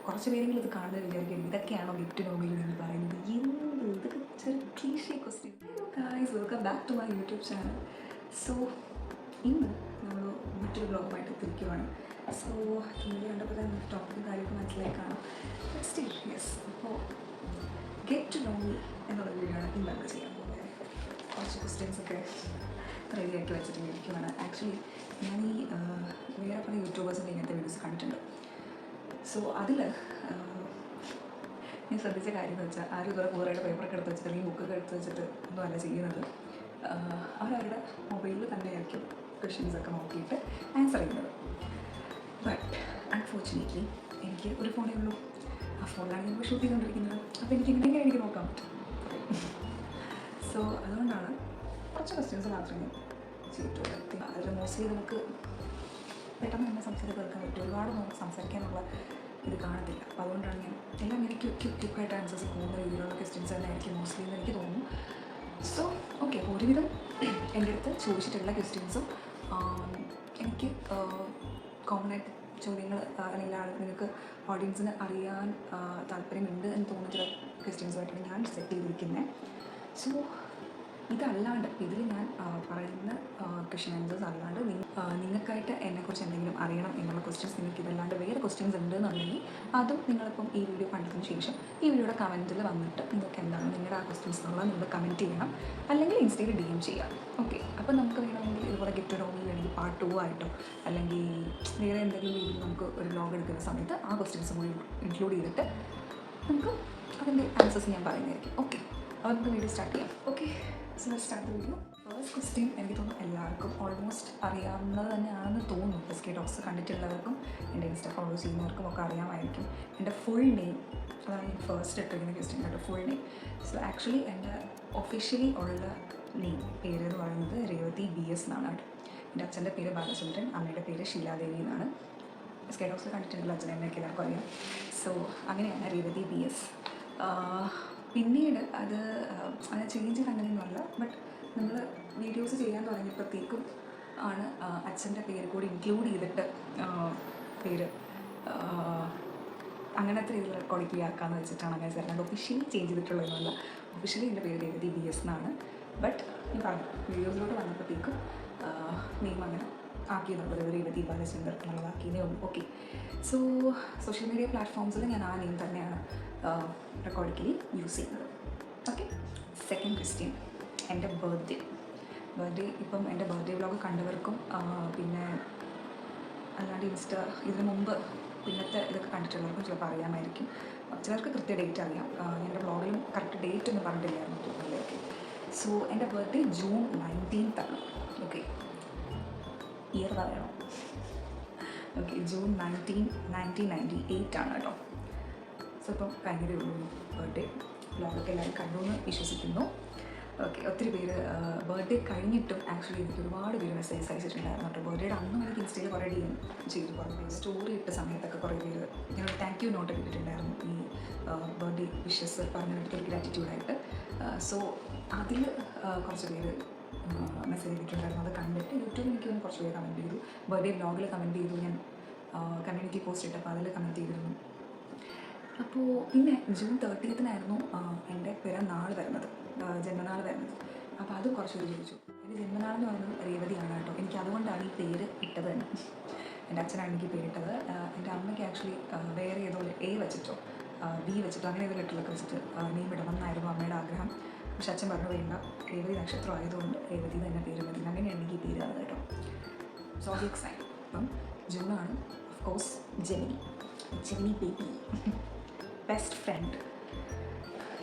കുറച്ച് പേരെങ്കിലും ഇത് കാണുന്നത് വിചാരിക്കും ഇതൊക്കെയാണോ ഗിഫ്റ്റ് നോമിയിൽ എന്ന് പറയുന്നത്. ഇതൊക്കെ ചെറിയ cliche question. Guys, welcome back to my YouTube channel. So ഇന്ന് നമ്മൾ മറ്റൊരു ബ്ലോഗുമായിട്ട് എത്തിയിരിക്കുവാണ്. സോ നിങ്ങൾ കണ്ടപ്പോൾ തന്നെ ടോപ്പിക്കും കാര്യമൊക്കെ മനസ്സിലായി കാണാം. ബട്ട് സ്റ്റിൽ യെസ്, അപ്പോൾ ഗെറ്റ് ടു നോ മീ എന്നുള്ള വീഡിയോ ആണ് ഇന്ന് നമ്മൾ ചെയ്യാൻ പോകുന്നത്. കുറച്ച് ക്വസ്റ്റ്യൻസൊക്കെ റെഡിയാക്കി വെച്ചിട്ട് ഇരിക്കുവാണ്. ആക്ച്വലി ഞാൻ ഈ വേറെ പല യൂട്യൂബേഴ്സിൻ്റെ ഇങ്ങനത്തെ വീഡിയോസ് കണ്ടിട്ടുണ്ട്. സോ അതിൽ ഞാൻ ശ്രദ്ധിച്ച കാര്യം എന്ന് വെച്ചാൽ ആരും ഇതുവരെ കൂടുതലായിട്ട് പേപ്പറൊക്കെ എടുത്ത് വെച്ചിട്ട് അല്ലെങ്കിൽ ബുക്കൊക്കെ എടുത്ത് വെച്ചിട്ട് ഒന്നും അല്ല ചെയ്യുന്നത്. അവരവരുടെ മൊബൈലിൽ തന്നെയായിരിക്കും ക്വസ്റ്റ്യൻസൊക്കെ നോക്കിയിട്ട് ആൻസർ ചെയ്യുന്നത്. ബട്ട് അൺഫോർച്ചുനേറ്റ്ലി എനിക്ക് ഒരു ഫോണേ ഉള്ളൂ. ആ ഫോണിലാണ് ഞാൻ ഷൂട്ട് ചെയ്തുകൊണ്ടിരിക്കുന്നത്. അപ്പോൾ എനിക്ക് ഇങ്ങനെയൊക്കെ എനിക്ക് നോക്കാൻ പറ്റും. സോ അതുകൊണ്ടാണ് കുറച്ച് ക്വസ്റ്റ്യൻസ് മാത്രമേ ചെയ്തിട്ടുള്ളൂ. അതിൽ മോസ്റ്റ്ലി നമുക്ക് പെട്ടെന്ന് തന്നെ സംസാരിച്ച് തീർക്കാൻ പറ്റും. ഒരുപാട് നമുക്ക് സംസാരിക്കാനുള്ള ഇത് കാണത്തില്ല. അപ്പോൾ അതുകൊണ്ടാണ് ഞാൻ എല്ലാം ഇങ്ങനെ ക്വിക്കായിട്ട് ആൻസേഴ്സ് പോകുന്ന രീതിയിലുള്ള ക്വസ്റ്റ്യൻസ് തന്നെ ആയിരിക്കും മോസ്റ്റ്ലി എന്ന് എനിക്ക് തോന്നുന്നു. സോ ഓക്കെ, അപ്പോൾ ഒരുവിധം എൻ്റെ അടുത്ത് ചോദിച്ചിട്ടുള്ള ക്വസ്റ്റ്യൻസും എനിക്ക് കോമൺ ആയിട്ട് ചോദ്യങ്ങൾ അല്ലെങ്കിൽ നിങ്ങൾക്ക് ഓഡിയൻസിന് അറിയാൻ താല്പര്യമുണ്ട് എന്ന് തോന്നുന്ന ചില ക്വസ്റ്റ്യൻസുമായിട്ടാണ് ഞാൻ സെറ്റ് ചെയ്തിരിക്കുന്നത്. സോ ഇതല്ലാണ്ട് ഇതിൽ ഞാൻ പറയുന്ന ക്വസ്റ്റ്യൻ ആൻസേഴ്സ് അല്ലാണ്ട് നിങ്ങൾക്കായിട്ട് എന്നെക്കുറിച്ച് എന്തെങ്കിലും അറിയണം എന്നുള്ള ക്വസ്റ്റ്യൻസ് നിങ്ങൾക്ക് ഇതല്ലാണ്ട് വേറെ ക്വസ്റ്റ്യൻസ് ഉണ്ടെന്നുണ്ടെങ്കിൽ അതും നിങ്ങളിപ്പം ഈ വീഡിയോ കണ്ടതിന് ശേഷം ഈ വീഡിയോയുടെ കമൻറ്റിൽ വന്നിട്ട് നിങ്ങൾക്ക് എന്താണ് നിങ്ങളുടെ ആ ക്വസ്റ്റ്യൻസ് എന്നുള്ളത് നിങ്ങൾ കമൻറ്റ് ചെയ്യണം, അല്ലെങ്കിൽ ഇൻസ്റ്റയിൽ DM ചെയ്യാം. ഓക്കെ, അപ്പോൾ നമുക്ക് വേണമെങ്കിൽ ഇതുപോലെ ഗെറ്റ് ടു നോ മീ വേണമെങ്കിൽ പാർട്ട് 2 ആയിട്ടോ അല്ലെങ്കിൽ വേറെ എന്തെങ്കിലും രീതിയിൽ നമുക്ക് ഒരു വ്ലോഗ് എടുക്കുന്ന സമയത്ത് ആ ക്വസ്റ്റ്യൻസും കൂടി ഇൻക്ലൂഡ് ചെയ്തിട്ട് നമുക്ക് അതിൻ്റെ ആൻസേഴ്സ് ഞാൻ പറയുന്നതായിരിക്കും. ഓക്കെ, അപ്പോൾ നമുക്ക് വീഡിയോ സ്റ്റാർട്ട് ചെയ്യാം. Okay, so start the video. First question എനിക്ക് തോന്നുന്നു എല്ലാവർക്കും ഓൾമോസ്റ്റ് അറിയാവുന്നത് തന്നെയാണെന്ന് തോന്നുന്നു. SK ടോക്സ് കണ്ടിട്ടുള്ളവർക്കും എൻ്റെ ഇൻസ്റ്റ ഫോളോ ചെയ്യുന്നവർക്കും ഒക്കെ അറിയാമായിരിക്കും. എൻ്റെ ഫുൾ നെയിം, അതാണ് ഞാൻ ഫസ്റ്റ് ഇട്ടിരിക്കുന്ന ക്വസ്റ്റ്യൻ കേട്ടോ, ഫുൾ നെയിം. സോ ആക്ച്വലി എൻ്റെ ഒഫീഷ്യലി ഉള്ള നെയിം പേര് എന്ന് പറയുന്നത് രേവതി BS എന്നാണ് കേട്ടോ. എൻ്റെ അച്ഛൻ്റെ പേര് ബാലചന്ദ്രൻ, അമ്മയുടെ പേര് ശീലാദേവി എന്നാണ്. SK ടോക്സ് കണ്ടിട്ടുള്ള അച്ഛനെ എന്നൊക്കെ എല്ലാവർക്കും അറിയാം. സോ അങ്ങനെയാണ് രേവതി BS. പിന്നീട് അത് ചേഞ്ച് ചെയ്ത് അങ്ങനെയൊന്നുമല്ല. ബട്ട് നമ്മൾ വീഡിയോസ് ചെയ്യാൻ തുടങ്ങിയപ്പോഴത്തേക്കും ആണ് അച്ഛൻ്റെ പേര് കൂടി ഇൻക്ലൂഡ് ചെയ്തിട്ട് പേര് അങ്ങനത്തെ രീതിയിൽ റെക്കോർഡ് ആക്കാമെന്ന് വെച്ചിട്ടാണ് അങ്ങനെ ചേർന്നത്. Officially change ചെയ്തിട്ടുള്ളതൊന്നുമല്ല. ഒഫീഷ്യലി എൻ്റെ പേര് രേവതി BS എന്നാണ്. ബട്ട് ഞാൻ പറഞ്ഞു വീഡിയോസിലോട്ട് വന്നപ്പോഴത്തേക്കും നെയിം അങ്ങനെ ആക്കിയെന്നുള്ളത് രേവതി ബാലചന്ദ്രൻ എന്നുള്ളതാക്കിയതേ ഉള്ളൂ. ഓക്കെ, സോ സോഷ്യൽ മീഡിയ പ്ലാറ്റ്ഫോംസിൽ ഞാൻ ആ നെയിം തന്നെയാണ് റെക്കോർഡിക്കലി യൂസ് ചെയ്യുന്നത്. ഓക്കെ, സെക്കൻഡ് ക്വസ്റ്റ്യൻ, എൻ്റെ ബർത്ത്ഡേ. ഇപ്പം എൻ്റെ ബർത്ത്ഡേ വ്ലോഗ് കണ്ടവർക്കും പിന്നെ അല്ലാണ്ട് ഇതിന് മുമ്പ് പിന്നത്തെ ഇതൊക്കെ കണ്ടിട്ടുള്ളവർക്കും ചിലപ്പോൾ അറിയാമായിരിക്കും. ചിലർക്ക് കൃത്യ ഡേറ്റ് അറിയാം. എൻ്റെ വ്ലോഗിലും കറക്റ്റ് ഡേറ്റ് ഒന്നും പറഞ്ഞിട്ടില്ലായിരുന്നു തോന്നുന്നില്ലേ. ഓക്കെ, സോ എൻ്റെ ബർത്ത്ഡേ June 19th ആണ്. ഓക്കെ, ഇയർ പറയണോ? ഓക്കെ, June 19, 1998 ആണ് കേട്ടോ. സോ ഇപ്പം ഭയങ്കര ഒരു ബർത്ത്ഡേ വ്ലോഗൊക്കെ എല്ലാവരും കണ്ടു എന്ന് വിശ്വസിക്കുന്നു. ഓക്കെ, ഒത്തിരി പേര് ബർത്ത്ഡേ കഴിഞ്ഞിട്ടും ആക്ച്വലി എനിക്ക് ഒരുപാട് പേര് മെസ്സേജ് അയച്ചിട്ടുണ്ടായിരുന്നു കേട്ടോ. ബർത്ത്ഡേയുടെ അന്നും എനിക്ക് ഇൻസ്റ്റയിൽ കുറേ DM ചെയ്തു. കുറേ പേര് സ്റ്റോറി ഇട്ട സമയത്തൊക്കെ കുറേ പേര് ഞാനൊരു താങ്ക് യു നോട്ട് ഇട്ടിട്ടുണ്ടായിരുന്നു ഈ ബർത്ത്ഡേ വിഷസ് പറഞ്ഞിട്ട് ഗ്രാറ്റിറ്റ്യൂഡായിട്ട്. സോ അതിൽ കുറച്ച് പേര് മെസ്സേജ് ചെയ്തിട്ടുണ്ടായിരുന്നു. അത് കണ്ടിട്ട് യൂട്യൂബിൽ എനിക്ക് ഒന്ന് കുറച്ച് പേര് കമൻറ്റ് ചെയ്തു. ബർത്ത്ഡേ വ്ലോഗിൽ കമൻറ്റ് ചെയ്തു. ഞാൻ കമ്മ്യൂണിറ്റി പോസ്റ്റ് ഇട്ടപ്പോൾ അതിൽ കമൻറ്റ് ചെയ്തിരുന്നു. അപ്പോൾ പിന്നെ June 30th എൻ്റെ പിറന്നാൾ വരുന്നത്, ജന്മനാൾ വരുന്നത്. അപ്പോൾ അത് കുറച്ച് പേര് ചോദിച്ചു. എൻ്റെ ജന്മനാളെന്ന് പറയുന്നത് രേവതിയാണ് കേട്ടോ. എനിക്ക് അതുകൊണ്ടാണ് ഈ പേര് ഇട്ടത് തന്നെ. എൻ്റെ അച്ഛനാണ് എനിക്ക് പേരിട്ടത്. എൻ്റെ അമ്മയ്ക്ക് ആക്ച്വലി വേറെ ഏതോ A വെച്ചിട്ടോ B വെച്ചിട്ടോ അങ്ങനെ ഏതോ ലെറ്ററിലൊക്കെ വെച്ചിട്ട് നെയിം ഇടണം എന്നായിരുന്നു അമ്മയുടെ ആഗ്രഹം. പക്ഷെ അച്ഛൻ പറഞ്ഞു വേണ്ട, രേവതി നക്ഷത്രം ആയതുകൊണ്ട് രേവതി തന്നെ പേര് മതി. അങ്ങനെയാണ് എനിക്ക് ഈ പേര് തന്നത് കേട്ടോ. Zodiac sign. അപ്പം ജൂണാണ്. Of course Gemini baby. Best friend.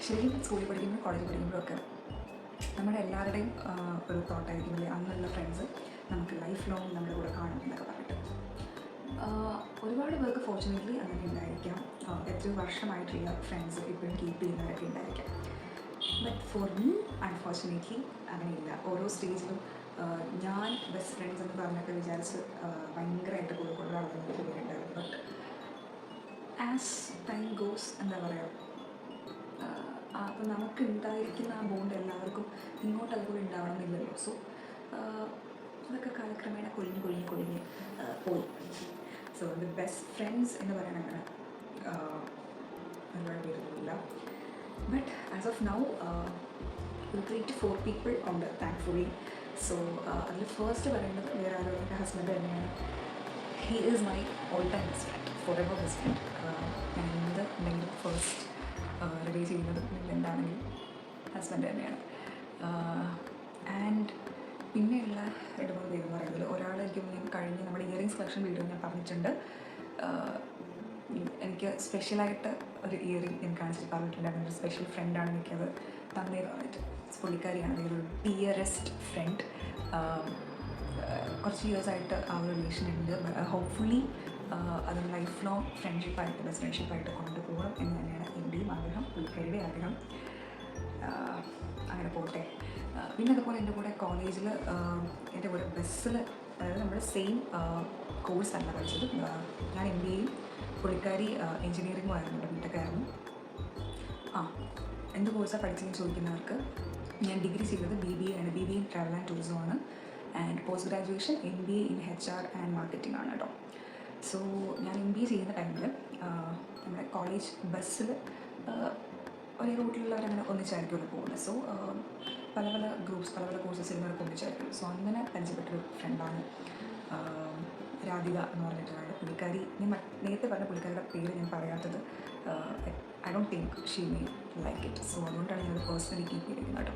ശരിക്കും സ്കൂളിൽ പഠിക്കുമ്പോൾ കോളേജിൽ പഠിക്കുമ്പോഴൊക്കെ നമ്മുടെ എല്ലാവരുടെയും ഒരു തോട്ടായിരിക്കും അല്ലേ, അന്നുള്ള ഫ്രണ്ട്സ് നമുക്ക് ലൈഫ് ലോങ് നമ്മുടെ കൂടെ കാണും എന്നൊക്കെ പറഞ്ഞിട്ട്. ഒരുപാട് പേർക്ക് ഫോർച്യുനേറ്റ്ലി അങ്ങനെ ഉണ്ടായിരിക്കാം. എത്രയോ വർഷമായിട്ടുള്ള ഫ്രണ്ട്സ് ഇപ്പോഴും കീപ്പ് ചെയ്യുന്നവരൊക്കെ ഉണ്ടായിരിക്കാം. ബട്ട് ഫോർ മീ അൺഫോർച്യുനേറ്റ്ലി അങ്ങനെയില്ല. ഓരോ സ്റ്റേജിലും ഞാൻ ബെസ്റ്റ് ഫ്രണ്ട്സ് എന്ന് പറഞ്ഞൊക്കെ വിചാരിച്ച് ഭയങ്കരമായിട്ട് കൂടെ ആളുകൾ പേരുണ്ടായിരുന്നു. ബട്ട് ആസ് ടൈം ഗോസ് എന്താ പറയുക, അപ്പോൾ നമുക്ക് ഉണ്ടായിരിക്കുന്ന ആ ബോണ്ട് എല്ലാവർക്കും ഇങ്ങോട്ട് അതുപോലെ ഉണ്ടാവണം എന്നില്ലല്ലോ. സോ അതൊക്കെ കാലക്രമേണ കൊഴിഞ്ഞ് പോയി. സോ ദ ബെസ്റ്റ് ഫ്രണ്ട്സ് എന്ന് പറയുന്നത് ബട്ട് ആസ് ഓഫ് നൗ ഒരു 3 to 4 പീപ്പിൾ ഉണ്ട് താങ്ക്ഫുള്ളി. സോ അതിൽ ഫസ്റ്റ് പറയുന്നത് വേറെ ആരും എൻ്റെ ഹസ്ബൻഡ് തന്നെയാണ്. He is my all time best friend, for ever best friend. ഞാൻ എന്ത് ഉണ്ടെങ്കിലും ഫസ്റ്റ് റിലീസ് ചെയ്യുന്നത് എന്താണെങ്കിലും ഹസ്ബൻഡ് തന്നെയാണ്. ആൻഡ് പിന്നെയുള്ള 2-3 പേര് എന്ന് പറയുന്നത്, ഒരാൾ എനിക്ക് കഴിഞ്ഞ് നമ്മുടെ ഇയറിങ്സ് കളക്ഷൻ വീഡിയോ ഞാൻ പറഞ്ഞിട്ടുണ്ട്. എനിക്ക് സ്പെഷ്യലായിട്ട് ഒരു ഇയറിങ് ഞാൻ കാണിച്ചിട്ട് പറഞ്ഞിട്ടുണ്ടായിരുന്നു. ഒരു സ്പെഷ്യൽ ഫ്രണ്ടാണ് എനിക്കത് തന്നേന്ന് പറഞ്ഞിട്ട്. പുള്ളിക്കാരിയാണ് വേറൊരു ഡിയറസ്റ്റ് ഫ്രണ്ട്. കുറച്ച് ഇയേഴ്സായിട്ട് ആ ഒരു റിലേഷൻ ഉണ്ട്. ഹോപ്പ്ഫുള്ളി അത് ലൈഫ് ലോങ് ഫ്രണ്ട്ഷിപ്പായിട്ട്, ബെസ്റ്റ് ഫ്രണ്ട്ഷിപ്പായിട്ട് കൊണ്ടുപോകണം എന്ന് തന്നെയാണ് എൻ്റെയും ആഗ്രഹം, പുള്ളിക്കാരിയുടെ ആഗ്രഹം. അങ്ങനെ പോട്ടെ. പിന്നെ അതുപോലെ എൻ്റെ കൂടെ കോളേജിൽ എൻ്റെ കൂടെ ബസ്സിൽ, അതായത് നമ്മുടെ സെയിം കോഴ്സല്ല പഠിച്ചത്. ഞാൻ MBAയും പുള്ളിക്കാരി എൻജിനീയറിങ്ങും ആയിരുന്നു, എൻ്റെ ബിടെക്കായിരുന്നു. എന്ത് കോഴ്സാണ് പഠിച്ചതെന്ന് ചോദിക്കുന്നവർക്ക്, ഞാൻ ഡിഗ്രി ചെയ്തത് BBA ആണ്. BBA in travel and tourism ആണ്. And post graduation MBA in HR and marketing ആണ് കേട്ടോ. സോ ഞാൻ MBA ചെയ്യുന്ന ടൈമിൽ നമ്മുടെ കോളേജ് ബസ്സിൽ ഒരേ റൂട്ടിലുള്ളവരങ്ങനെ ഒന്നിച്ചായിരിക്കുമല്ലോ പോകുന്നത്. സോ പല പല ഗ്രൂപ്പ്സ്, പല പല കോഴ്സസ് ചെയ്യുന്നവർക്ക് ഒന്നിച്ചായിരിക്കും. സോ അങ്ങനെ പരിചയപ്പെട്ടൊരു ഫ്രണ്ടാണ് രാധിക എന്ന് പറഞ്ഞിട്ടാണ് പുള്ളിക്കാരി. ഞാൻ നേരത്തെ പറഞ്ഞ പുള്ളിക്കാരിയുടെ പേര് ഞാൻ പറയാത്തത്, I don't think she may like it. So അതുകൊണ്ടാണ് ഞാനത് പേഴ്സണലി കീപ്പ് ചെയ്തിരിക്കുന്നത് കേട്ടോ.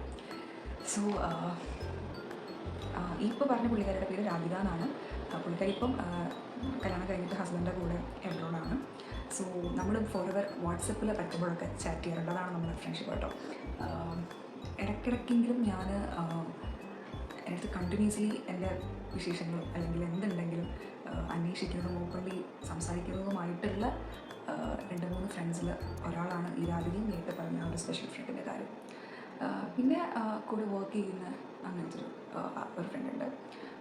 സോ ഇപ്പോൾ പറഞ്ഞ പുള്ളിക്കാരിയുടെ പേര് രാധിക എന്നാണ്. പുള്ളിക്കാരി ഇപ്പം കല്യാണം കഴിഞ്ഞിട്ട് ഹസ്ബൻഡിൻ്റെ കൂടെ എബ്രോഡാണ്. സോ നമ്മൾ ഫോർഎവർ വാട്സപ്പിൽ പറ്റുമ്പോഴൊക്കെ ചാറ്റ് ചെയ്യാറുള്ളതാണ് നമ്മുടെ ഫ്രണ്ട്ഷിപ്പ് കേട്ടോ. ഇടയ്ക്കിടയ്ക്കെങ്കിലും ഞാൻ എൻ്റെ കണ്ടിന്യൂസ്ലി എൻ്റെ വിശേഷങ്ങളും അല്ലെങ്കിൽ എന്തുണ്ടെങ്കിലും അന്വേഷിക്കുന്നതും ഓപ്പൺലി സംസാരിക്കുന്നതുമായിട്ടുള്ള 2-3 ഫ്രണ്ട്സിൽ ഒരാളാണ് ഈ രാധികയും നേരത്തെ പറഞ്ഞ ഒരു സ്പെഷ്യൽ ഫ്രണ്ടിൻ്റെ കാര്യം. പിന്നെ കൂടെ വർക്ക് ചെയ്യുന്ന അങ്ങനത്തെ ഒരു ഫ്രണ്ടുണ്ട്.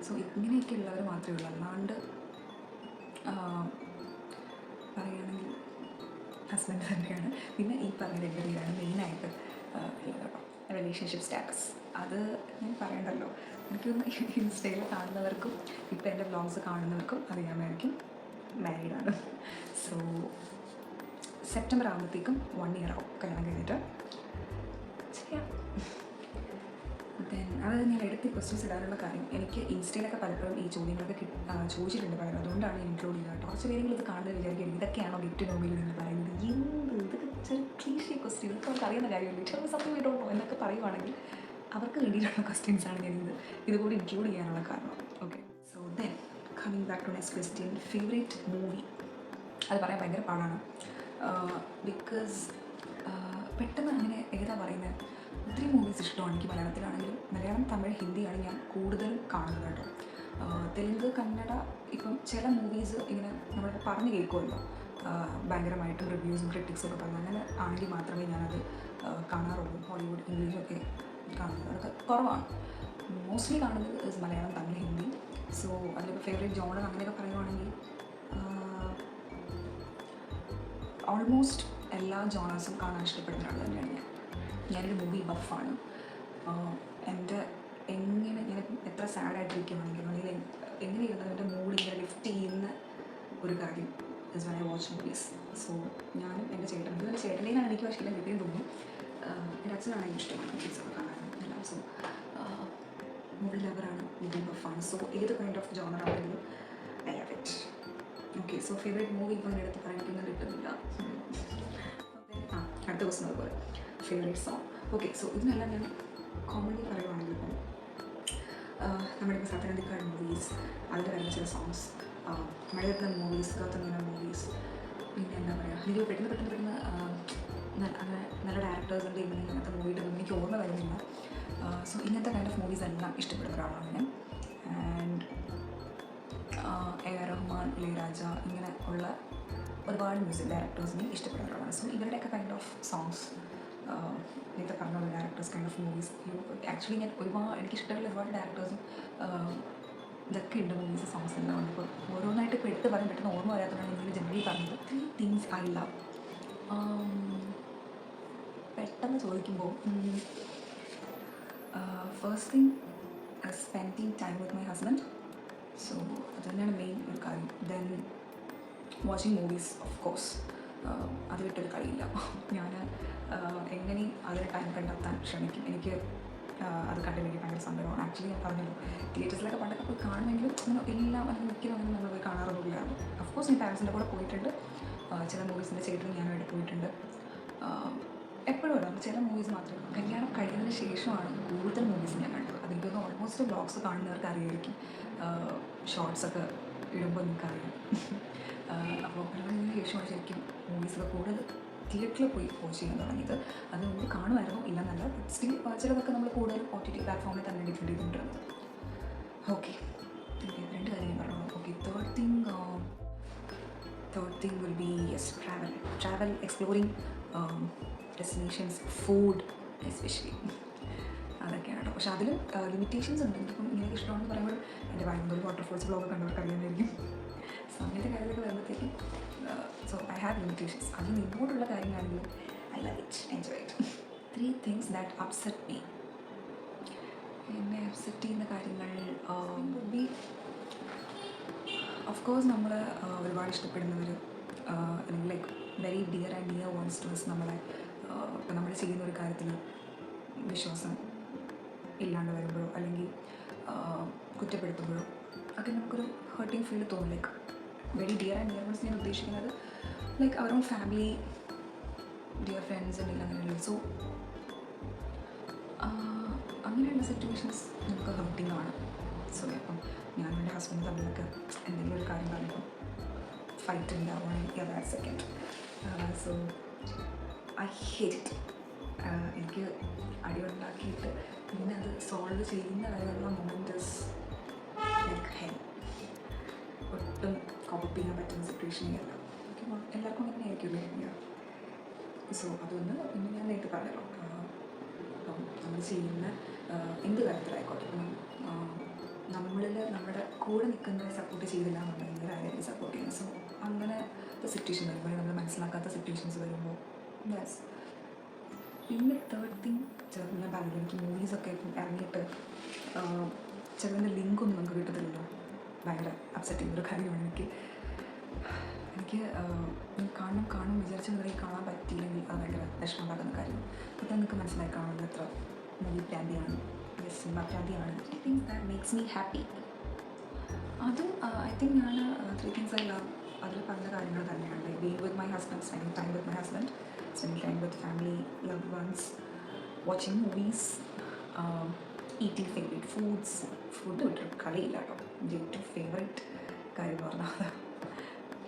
സോ ഇങ്ങനെയൊക്കെ ഉള്ളവർ മാത്രമേ ഉള്ളൂ. അല്ലാണ്ട് പറയുകയാണെങ്കിൽ ഹസ്ബൻഡ് തന്നെയാണ്. പിന്നെ ഈ പറഞ്ഞ 2 പേരാണ് മെയിനായിട്ട് ഉള്ളത് കേട്ടോ. റിലേഷൻഷിപ്പ് സ്റ്റാറ്റസ് അത് ഞാൻ പറയണ്ടല്ലോ. എനിക്കൊന്ന് ഇൻസ്റ്റയിൽ കാണുന്നവർക്കും ഇപ്പോൾ എൻ്റെ വ്ളോഗ്സ് കാണുന്നവർക്കും അറിയാമായിരിക്കും, മാരീഡാണ്. സോ സെപ്റ്റംബർ ആകുമ്പോഴത്തേക്കും 1 ഇയർ ആവും കല്യാണം കഴിഞ്ഞിട്ട്. ചെയ്യാം. ദെൻ അത് ഞാൻ എടുത്ത് ക്വസ്റ്റ്യൻസ് ഇടാനുള്ള കാര്യം, എനിക്ക് ഇൻസ്റ്റയിലൊക്കെ പലപ്പോഴും ഈ ചോദ്യങ്ങളൊക്കെ ചോദിച്ചിട്ടുണ്ട് പലരും. അതുകൊണ്ടാണ് ഞാൻ ഇൻക്ലൂഡ് ചെയ്യുന്നത്. കുറച്ച് പേരെങ്കിലും ഇത് കാണുന്നത് വിചാരിക്കും ഇതൊക്കെയാണോ ഗെറ്റ് നോബിൽ നിങ്ങൾ പറയുന്നത്, ഇതൊക്കെ ക്ലീഷേ ക്വസ്റ്റ്യൻ, ഇതൊക്കെ അവർക്ക് അറിയുന്ന കാര്യമല്ലേ, ചിലപ്പോൾ സത്യം ഇടണോ എന്നൊക്കെ പറയുവാണെങ്കിൽ അവർക്ക് വേണ്ടിയിട്ടുള്ള ക്വസ്റ്റ്യൻസാണ് ഞാൻ ഇതുകൂടി ഇൻക്ലൂഡ് ചെയ്യാനുള്ള കാരണം. Okay, so then coming back to next question, favourite movie. അത് പറയാൻ ഭയങ്കര പാടാണ്. ബിക്കോസ് പെട്ടെന്ന് അങ്ങനെ ഏതാ പറയുന്നത്, ഒത്തിരി മൂവീസ് ഇഷ്ടമാണ് എനിക്ക്. മലയാളത്തിലാണെങ്കിലും മലയാളം, തമിഴ്, ഹിന്ദിയാണ് ഞാൻ കൂടുതലും കാണുന്നത് കേട്ടോ. തെലുങ്ക്, കന്നഡ ഇപ്പം ചില മൂവീസ് ഇങ്ങനെ നമ്മൾ പറഞ്ഞു കേൾക്കുമല്ലോ, ഭയങ്കരമായിട്ടും റിവ്യൂസും ക്രിറ്റിക്സും ഒക്കെ പറഞ്ഞു. അങ്ങനെ ആണെങ്കിൽ മാത്രമേ ഞാനത് കാണാറുള്ളൂ. ഹോളിവുഡ്, ഇംഗ്ലീഷൊക്കെ കാണുന്നത് അതൊക്കെ കുറവാണ്. മോസ്റ്റ്ലി കാണുന്നത് മലയാളം, തമിഴ്, ഹിന്ദി. സോ അതിലിപ്പോൾ ഫേവറേറ്റ് ജോണർ അങ്ങനെയൊക്കെ പറയുവാണെങ്കിൽ ഓൾമോസ്റ്റ് എല്ലാ ജോണേഴ്സും കാണാൻ ഇഷ്ടപ്പെടുന്ന ആൾ തന്നെയാണ് ഞാനൊരു മൂവി ബഫാണ്. എൻ്റെ എങ്ങനെ ഞാൻ എത്ര സാഡായിട്ടിരിക്കുകയാണെങ്കിലും അല്ലെങ്കിൽ എങ്ങനെ ഇരുന്നത് എൻ്റെ മൂഡ് ഇങ്ങനെ ലിഫ്റ്റ് ചെയ്യുന്ന ഒരു കാര്യം is when I watch movies. So ഞാനും എൻ്റെ ചേട്ടൻ, എൻ്റെ ചേട്ടനേനാണ് എനിക്ക് പക്ഷേ എല്ലാം കിട്ടിയെന്ന് തോന്നുന്നു. എൻ്റെ അച്ഛനാണെങ്കിൽ ഇഷ്ടമാണ് മൂവീസൊക്കെ കാണാനും എല്ലാം. സോ മൂവി ലവറാണ്, മൂവി ബഫാണ്. സോ ഏത് കൈൻഡ് ഓഫ് ജോണർ ആണെങ്കിലും I love it. Okay, so favourite movie ഇപ്പോൾ എൻ്റെ അടുത്ത് പറയാനൊന്നും കിട്ടുന്നില്ല. അടുത്ത ക്വസ്റ്റൻ അതുപോലെ ഫേവറേറ്റ് സോങ്. ഓക്കെ, സോ ഇതിനെല്ലാം ഞാൻ കോമഡി പറയുവാണെങ്കിൽ ഇപ്പം നമ്മളിപ്പോൾ സത്യനന്ദിക്കാട് മൂവീസ്, അതിൽ വരുന്ന ചില സോങ്സ്, മഴയത്തുന്ന മൂവീസ്, ഗൗതം മൂവീസ്, പിന്നെ എന്താ പറയുക, എനിക്ക് പെട്ടെന്ന് അങ്ങനെ നല്ല ഡയറക്ടേഴ്സിൻ്റെ ഇങ്ങനത്തെ മൂവിയിട്ടൊന്നും എനിക്ക് ഓർമ്മ വരുന്നില്ല. സോ ഇങ്ങനത്തെ കൈൻഡ് ഓഫ് മൂവീസ് എല്ലാം ഇഷ്ടപ്പെടുന്ന ഒരാളാണ് ഞാൻ. And A.R. റഹ്മാൻ, ഇളയരാജ, ഇങ്ങനെ ഉള്ള ഒരുപാട് മ്യൂസിക് ഡയറക്ടേഴ്സിനെ ഇഷ്ടപ്പെടുന്ന ഒരാളാണ്. സോ ഇവരുടെയൊക്കെ കൈൻഡ് ഓഫ് സോങ്സ്, നേരത്തെ പറഞ്ഞ directors kind of movies, actually ഞാൻ എനിക്കിഷ്ടമുള്ള ഒരുപാട് ഡയറക്ടേഴ്സും ഇതൊക്കെ ഉണ്ട് മൂവീസ്, സോങ്സ് എല്ലാം ഉണ്ട്. ഇപ്പോൾ ഓരോന്നായിട്ട് ഇപ്പോൾ എടുത്ത് പറയാൻ പെട്ടെന്ന് ഓർമ്മ വരാത്തതാണ് എനിക്ക് ജനറലി പറഞ്ഞത്. 3 things I love. പെട്ടെന്ന് ചോദിക്കുമ്പോൾ first thing spending time with my husband. So അത് തന്നെയാണ് മെയിൻ ഒരു കാര്യം. Then watching movies of course. അത് വിട്ടൊരു കളിയില്ല. ഞാൻ എങ്ങനെയും അതിന് ടൈം കണ്ടെത്താൻ ശ്രമിക്കും. എനിക്ക് അത് കണ്ടില്ലെങ്കിൽ ഭയങ്കര സങ്കടമാണ്. ആക്ച്വലി ഞാൻ പറഞ്ഞല്ലോ, തിയേറ്റേഴ്സിലൊക്കെ പണ്ടൊക്കെ പോയി കാണുമെങ്കിലും അങ്ങനെ എല്ലാം അല്ലെങ്കിൽ മിക്കതും അങ്ങനെ നമ്മൾ പോയി കാണാറൊന്നുമില്ലായിരുന്നു. അഫ്കോഴ്സ് ഞാൻ പാരൻസിൻ്റെ കൂടെ പോയിട്ടുണ്ട്, ചില മൂവീസിൻ്റെ ചേട്ടനും ഞാനുമായിട്ട് പോയിട്ടുണ്ട്. എപ്പോഴും അല്ല, ചില മൂവീസ് മാത്രമേ. കല്യാണം കഴിയുന്നതിന് ശേഷമാണ് കൂടുതൽ മൂവീസ് ഞാൻ കണ്ടത്. അതെനിക്കൊന്ന് ഓൾമോസ്റ്റ് വ്ളോഗ്സ് കാണുന്നവർക്ക് അറിയായിരിക്കും, ഷോർട്സൊക്കെ ഇടുമ്പോൾ നിങ്ങൾക്കറിയാം. അപ്പോൾ കല്യാണത്തിന് ശേഷമാണ് ശരിക്കും മൂവീസൊക്കെ കൂടുതൽ തിയേറ്ററിൽ പോയി വാച്ച് ചെയ്യാൻ തുടങ്ങിയത്. അത് മുമ്പ് കാണുമായിരുന്നു, ഇല്ലെന്നല്ല, ബട്ട് സ്റ്റിൽ ചിലതൊക്കെ നമ്മൾ കൂടുതൽ OTT പ്ലാറ്റ്ഫോമിൽ തന്നെ ഡിഫെൻഡ് ചെയ്തുകൊണ്ടിരുന്നത്. ഓക്കെ, രണ്ട് കാര്യം പറഞ്ഞു. Okay, third thing will be yes, travel, exploring destinations, food especially, അതൊക്കെയാണ് കേട്ടോ. പക്ഷേ അതിലും ലിമിറ്റേഷൻസ് ഉണ്ട്. എനിക്കിപ്പം ഇങ്ങനെ ഇഷ്ടമാണെന്ന് പറയുമ്പോൾ എൻ്റെ വായനയിൽ വാട്ടർഫോൾസ് ബ്ലോഗ് കണ്ടവർക്ക് അറിയാമായിരിക്കും. സോ അങ്ങനത്തെ കാര്യങ്ങളൊക്കെ വരുമ്പോഴത്തേക്കും സോ ഐ ഹാവ് ലിമിറ്റേഷൻസ്. അതിന് ഇങ്ങോട്ടുള്ള കാര്യങ്ങളാണെങ്കിലും I love it, enjoy it. 3 things that upset me. എന്നെ അപ്സെറ്റ് ചെയ്യുന്ന കാര്യങ്ങൾ വുഡ് ബി, ഓഫ് കോഴ്സ് നമ്മൾ ഒരുപാട് ഇഷ്ടപ്പെടുന്നവർ അല്ലെങ്കിൽ like very dear and near ones to us നമ്മളെ ഇപ്പം നമ്മൾ ചെയ്യുന്ന ഒരു കാര്യത്തിൽ വിശ്വാസം ഇല്ലാണ്ട് വരുമ്പോഴോ അല്ലെങ്കിൽ കുറ്റപ്പെടുത്തുമ്പോഴോ ഒക്കെ നമുക്കൊരു ഹേർട്ടിങ് ഫീൽ തോന്നും. Like very dear and near ones ഞാൻ ഉദ്ദേശിക്കുന്നത് ലൈക്ക് അവർ ഓൺ ഫാമിലി, ഡിയർ ഫ്രണ്ട്സ് അല്ലെങ്കിൽ അങ്ങനെയുള്ള. സോ അങ്ങനെയുള്ള സിറ്റുവേഷൻസ് നമുക്ക് ഹേർട്ടിങ് ആണ്. സോ ഇപ്പം ഞാനും എൻ്റെ ഹസ്ബൻഡ് തമ്മിലൊക്കെ എന്തെങ്കിലും ഒരു കാര്യം പറയുമ്പോൾ ഫൈറ്റ് ഉണ്ടാവുകയാണെങ്കിൽ that second. So I hate it. എനിക്ക് അടിയുണ്ടാക്കിയിട്ട് പിന്നെ അത് സോൾവ് ചെയ്യുന്ന വരെയുള്ള മൊമെൻറ്റ് ലൈക്ക് ഹെൽ. ഒട്ടും കോപ്പ് ചെയ്യാൻ പറ്റുന്ന സിറ്റുവേഷനിലല്ല. എല്ലാവർക്കും അങ്ങനെ ആയിരിക്കും. സോ അതൊന്ന് പിന്നെ ഞാൻ നേരത്തെ പറഞ്ഞല്ലോ, ഇപ്പം നമ്മൾ ചെയ്യുന്ന എന്ത് കാര്യത്തിലായിക്കോട്ടെ, നമ്മളിൽ നമ്മുടെ കൂടെ നിൽക്കുന്നവരെ സപ്പോർട്ട് ചെയ്തില്ല എന്നുണ്ടെങ്കിൽ ആരെയും സപ്പോർട്ട് ചെയ്യുന്നത്. സോ അങ്ങനത്തെ സിറ്റുവേഷൻ വരുമ്പോൾ, നമ്മൾ മനസ്സിലാക്കാത്ത സിറ്റുവേഷൻസ് വരുമ്പോൾ യെസ്. പിന്നെ തേർഡ് തിങ്, ചിലപ്പോൾ ഞാൻ പറഞ്ഞില്ല, എനിക്ക് മൂവീസൊക്കെ ഇപ്പം ഇറങ്ങിയിട്ട് ചിലതിൻ്റെ ലിങ്കൊന്നും നമുക്ക് കിട്ടത്തില്ലല്ലോ. ഭയങ്കര അപ്സെറ്റ് ചെയ്യുന്നൊരു കാര്യമാണ് എനിക്ക് കാണും വിചാരിച്ചതിൽ കാണാൻ പറ്റിയില്ലെങ്കിൽ അത് ഭയങ്കര വിഷമമുണ്ടാക്കുന്ന കാര്യം. അപ്പോൾ നിങ്ങൾക്ക് മനസ്സിലായി കാണുന്നത് എത്ര മൂവി പ്രാന്തിയാണ്, സിനിമ പ്രാന്തിയാണ്. Things that makes me happy. അതും ഐ തിങ്ക് ഞാൻ 3 things I love അതിൽ പറഞ്ഞ കാര്യങ്ങൾ തന്നെയാണ്. Like being with my husband, spending time with my husband, spending time with family, loved ones, watching movies, eating favourite food വിട്ടൊരു കളിയില്ല കേട്ടോ. എൻ്റെ ഏറ്റവും ഫേവറേറ്റ് കാര്യം എന്ന് പറഞ്ഞാൽ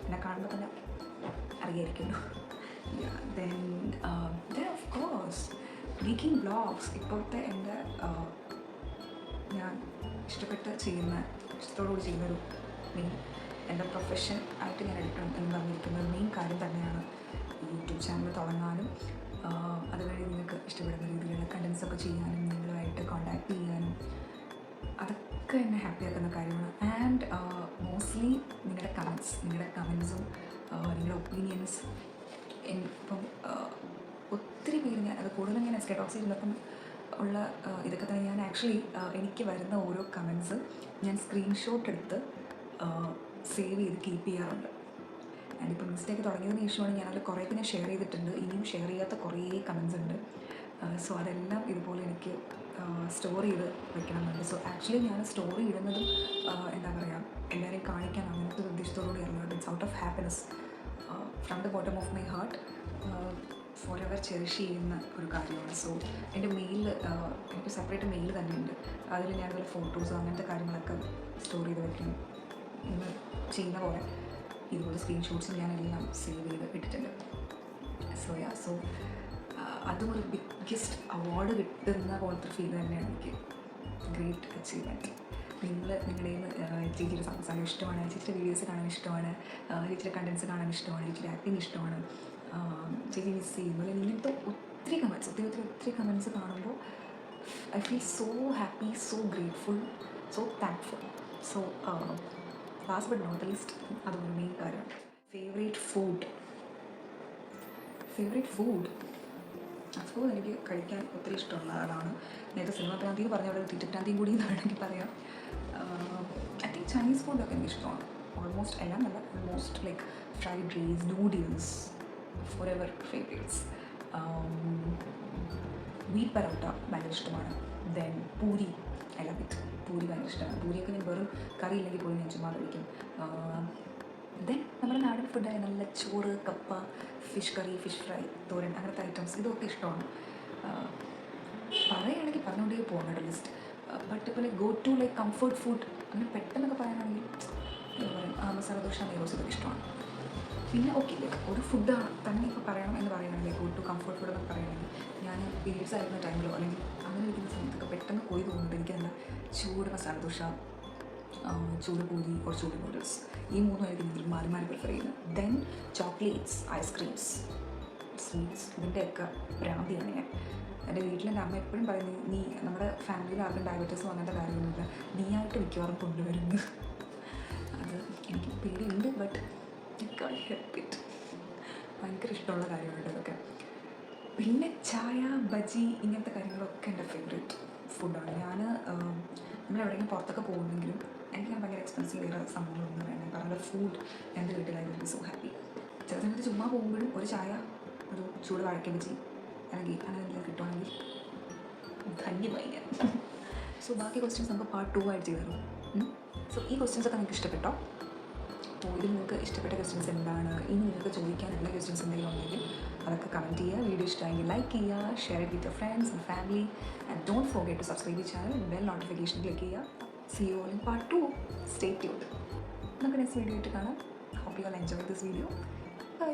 എന്നെ കാണുമ്പോൾ തന്നെ അറിയായിരിക്കുമല്ലോ. Then of course making vlogs. ഇപ്പോഴത്തെ എൻ്റെ ഞാൻ ഇഷ്ടത്തോടുകൂടി ചെയ്യുന്നൊരു മെയിൻ എൻ്റെ പ്രൊഫഷൻ ആയിട്ട് ഞാൻ എടുക്കണം എന്ന് പറഞ്ഞിരിക്കുന്ന ഒരു മെയിൻ കാര്യം തന്നെയാണ് യൂട്യൂബ് ചാനൽ തുടങ്ങാനും അതുവഴി നിങ്ങൾക്ക് ഇഷ്ടപ്പെടുന്ന രീതിയിലുള്ള കണ്ടൻസൊക്കെ ചെയ്യാനും നിങ്ങളുമായിട്ട് കോണ്ടാക്ട് ചെയ്യാനും അതൊക്കെ എന്നെ ഹാപ്പി ആക്കുന്ന കാര്യമാണ്. ആൻഡ് മോസ്റ്റ്ലി നിങ്ങളുടെ കമൻസും നിങ്ങളുടെ ഒപ്പീനിയൻസ്. ഇപ്പം ഒത്തിരി പേര് ഞാൻ അത് കൂടുതലും ഞാൻ SK Talks ഇരുന്നപ്പം ഉള്ള ഇതൊക്കെ തന്നെ ഞാൻ ആക്ച്വലി എനിക്ക് വരുന്ന ഓരോ കമൻസ് ഞാൻ സ്ക്രീൻഷോട്ട് എടുത്ത് സേവ് ചെയ്ത് കീപ്പ് ചെയ്യാറുണ്ട്. ആൻഡ് ഇപ്പോൾ ഇൻസ്റ്റയൊക്കെ തുടങ്ങിയതിന് ശേഷമാണ് ഞാനത് കുറേയൊക്കെ ഞാൻ ഷെയർ ചെയ്തിട്ടുണ്ട്. ഇനിയും ഷെയർ ചെയ്യാത്ത കുറേ കമൻസ് ഉണ്ട്. സോ അതെല്ലാം ഇതുപോലെ എനിക്ക് സ്റ്റോർ ചെയ്ത് വെക്കണമെന്നുണ്ട്. സോ ആക്ച്വലി ഞാൻ സ്റ്റോറി ഇടുന്നതും എന്താ പറയുക, എല്ലാവരെയും കാണിക്കാൻ അങ്ങനത്തെ ഉദ്ദേശത്തോടുകൂടിയല്ല. It's out of happiness from the bottom of my heart, forever cherish ചെയ്യുന്ന ഒരു കാര്യമാണ്. സോ എൻ്റെ മെയിലിൽ എനിക്ക് സെപ്പറേറ്റ് മെയിൽ തന്നെയുണ്ട്. അതിൽ ഞാനതുപോലെ ഫോട്ടോസ് അങ്ങനത്തെ കാര്യങ്ങളൊക്കെ സ്റ്റോർ ചെയ്ത് വയ്ക്കും. ഇന്ന് ചെയ്യുന്ന പോലെ ഇതുപോലെ സ്ക്രീൻഷോട്ട്സും ഞാനെല്ലാം സേവ് ചെയ്ത് ഇട്ടിട്ടുണ്ട്. സോ അതും ഒരു ബിഗ്ഗസ്റ്റ് അവാർഡ് കിട്ടുന്ന പോലത്തെ ഫീൽ തന്നെയാണ് എനിക്ക്. Great achievement. നിങ്ങളുടെ ചേച്ചിയുടെ സംസാരം ഇഷ്ടമാണ്, ചേച്ചിയുടെ വീഡിയോസ് കാണാൻ ഇഷ്ടമാണ്, ചേച്ചിയുടെ കണ്ടൻസ് കാണാൻ ഇഷ്ടമാണ്, ചേച്ചിയുടെ ആക്ടിങ് ഇഷ്ടമാണ്, ചേച്ചി മിസ് ചെയ്യുന്നു. അല്ലെങ്കിൽ ഇങ്ങനത്തെ ഒത്തിരി കമൻസ് കാണുമ്പോൾ I feel so happy, so grateful, so thankful. So last but not least അതൊരു മെയിൻ കാര്യമാണ്. ഫേവറേറ്റ് ഫുഡ് അപ്പോൾ എനിക്ക് കഴിക്കാൻ ഒത്തിരി ഇഷ്ടമുള്ള ആളാണ്. നേരത്തെ സിനിമ പ്രാന്തി എന്ന് പറഞ്ഞ പോലെ തീറ്റപ്രാന്തിയും കൂടി എന്ന് വേണമെങ്കിൽ പറയാം. ഐ തിങ്ക് ചൈനീസ് ഫുഡൊക്കെ എനിക്ക് ഇഷ്ടമാണ്. ഓൾമോസ്റ്റ് എല്ലാം നല്ല, almost like fried rice, noodles, forever favourites. Wheat parotta ഭയങ്കര ഇഷ്ടമാണ്. Then puri, I love it. Puri ഭയങ്കര ഇഷ്ടമാണ്. പൂരിയൊക്കെ ഞാൻ വെറും കറി ഇല്ലെങ്കിൽ പോലും ഞാൻ ചുമ്മാ കഴിക്കും. ദെൻ നമ്മുടെ നാടൻ ഫുഡായ നല്ല ചോറ്, കപ്പ, ഫിഷ് കറി, ഫിഷ് ഫ്രൈ, തോരൻ, അങ്ങനത്തെ ഐറ്റംസ് ഇതൊക്കെ ഇഷ്ടമാണ്. പറയുകയാണെങ്കിൽ പറഞ്ഞുകൊണ്ടേ പോകണം ലിസ്റ്റ്. ബട്ട് ഇപ്പോൾ like go to like comfort food അങ്ങനെ പെട്ടെന്നൊക്കെ പറയാനാണെങ്കിൽ എന്താ പറയുക, മസാല ദോശ, നെയ്റോസ് ഇതൊക്കെ ഇഷ്ടമാണ്. പിന്നെ ഓക്കെ ലൈക്ക് ഒരു ഫുഡ് തന്നെ ഇപ്പോൾ പറയണം എന്ന് പറയുകയാണെങ്കിൽ ഗോ ടു കംഫർട്ട് ഫുഡ് എന്നൊക്കെ പറയുകയാണെങ്കിൽ ഞാൻ പീരീഡ്സ് ആയിരുന്ന ടൈമിലോ അല്ലെങ്കിൽ അങ്ങനെ ഇരിക്കുന്ന സമയത്തൊക്കെ പെട്ടെന്ന് പോയി തോന്നുന്നത് എനിക്ക് എന്താ ചൂട് മസാല ദോശ, ചൂട് പൂരി ഓർ ചൂട് നൂഡിൽസ്, ഈ മൂന്നുമായിരിക്കും ഇതിൽ മാറി മാറി പ്രിഫർ ചെയ്യുന്നത്. ദെൻ ചോക്ലേറ്റ്സ്, ഐസ്ക്രീംസ്, സ്വീറ്റ്സ്, ഇതിൻ്റെയൊക്കെ ഭ്രാന്തിയാണ് ഞാൻ. എൻ്റെ വീട്ടിൽ എൻ്റെ അമ്മ എപ്പോഴും പറയുന്നത്, നീ നമ്മുടെ ഫാമിലിയിൽ ആർക്കും ഡയബറ്റീസ് വന്നിട്ട് കാര്യമൊന്നുമില്ല, നീയായിട്ട് മിക്കവാറും കൊണ്ടുവരുന്നു. അത് എനിക്ക് പേടിയുണ്ട്, ബട്ട് ഹെൽപ്പ് ഇറ്റ്. ഭയങ്കര ഇഷ്ടമുള്ള കാര്യമുണ്ട് ഇതൊക്കെ. പിന്നെ ചായ, ബജി, ഇങ്ങനത്തെ കാര്യങ്ങളൊക്കെ എൻ്റെ ഫേവറേറ്റ് ഫുഡാണ്. ഞാൻ നമ്മളെവിടെയെങ്കിലും പുറത്തൊക്കെ പോകുന്നെങ്കിലും എനിക്ക് ഭയങ്കര എക്സ്പെൻസീവ് ആയ സംഭവങ്ങളൊന്നും വേണം. കാരണം ഫുഡ് എൻ്റെ വീട്ടിലായിരുന്നു സോ ഹാപ്പി. ചില സമയത്ത് ചുമ്മാ പോകുമ്പോഴും ഒരു ചായ, ഒരു ചൂട് വാഴക്ക ബജി അല്ലെങ്കിൽ അങ്ങനെ എന്തെങ്കിലും കിട്ടുവാണെങ്കിൽ ധന്യമായി ഞാൻ. സോ ബാക്കി ക്വസ്റ്റ്യൻസ് നമുക്ക് പാർട്ട് 2 ആയിട്ട് ചെയ്തു. സോ ഈ ക്വസ്റ്റ്യൻസൊക്കെ നിങ്ങൾക്ക് ഇഷ്ടപ്പെട്ടോ? അപ്പോൾ ഇതിൽ നിങ്ങൾക്ക് ഇഷ്ടപ്പെട്ട ക്വസ്റ്റ്യൻസ് എന്താണ്, ഇനി നിങ്ങൾക്ക് ചോദിക്കാനുള്ള ക്വസ്റ്റ്യൻസ് എന്തെങ്കിലും ഉണ്ടെങ്കിൽ അതൊക്കെ കമൻറ്റ് ചെയ്യുക. വീഡിയോ ഇഷ്ടമായെങ്കിൽ ലൈക്ക് ചെയ്യുക, share it with your friends and family, and don't forget to subscribe the channel and bell notification click ചെയ്യുക. See you all in part 2. Stay tuned. നമുക്ക് നെക്സ്റ്റ് വീഡിയോ ആയിട്ട് കാണാം. Hope you all enjoy this video. By.